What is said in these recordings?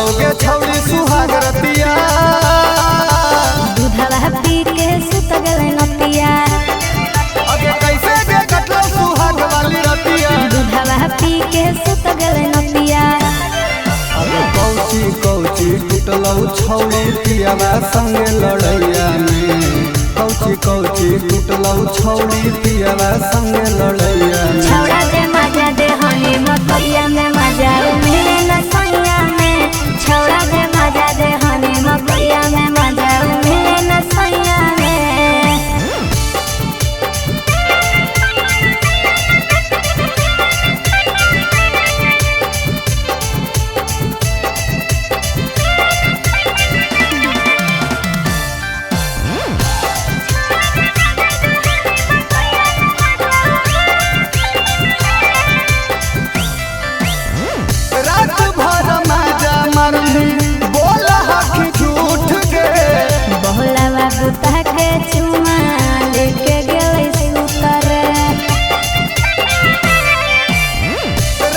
लोगे छौड़ी सुहाग रतिया दूधवा पी के सुत गले नतिया अगे कैसे के कटलो सुहाग वाली रतिया दूधवा पी के सुत गले नतिया अगे कौची कौची टूटलो छौड़ी पियावा संगे लड़ैया में कौची कौची टूटलो छौड़ी पियावा संगे लड़ैया में छौड़ा दे मजा दे हनी मकैया में मजा मिले न सैया में छौड़ा दे मजा दे हनी मकैया में मजा मिले न सैया में रात भर मजा मरली बोला हकी झूठ के बहुला बाबू ताके चुमा लेके गेलै सुतर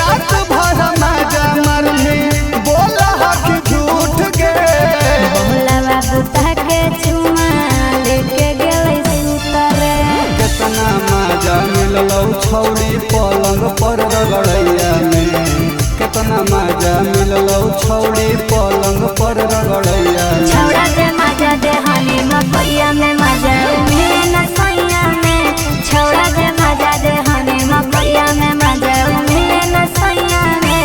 रात भर मजा मरली बोला हकी झूठ के बहुला बाबू ताके चुमा लेके गेलै सुतर कितना मजा मिललो छौड़ी पलंग पर रगड़ैया में कितना मजा मिललो छौड़ी पलंग पर रगड़ैया में छौड़ा दे मजा दे हनी मकैया में मजा मिले न सैया में छौड़ा दे मजा दे हनी मकैया में मजा मिले न सैया में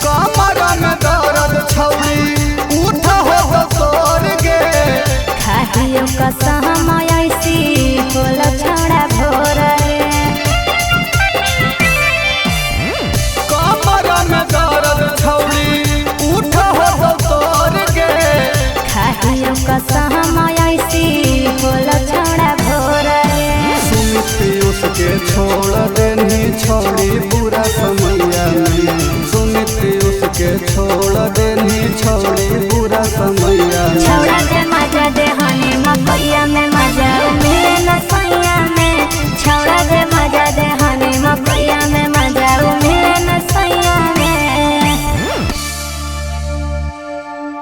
कमर में दर्द छौड़ी उठ हो तोड़ गे खाहियो कसम ऐसी बोल छौड़ा भोर कमर में दर्द छौड़ी उठ हो तोड़ गे खाहियो कसम ऐसी बोल छौड़ा भोर सुमित उसके छोड़ देनी छौड़ी पूरा समैया में सुमित उसके छोड़ देनी छौड़ी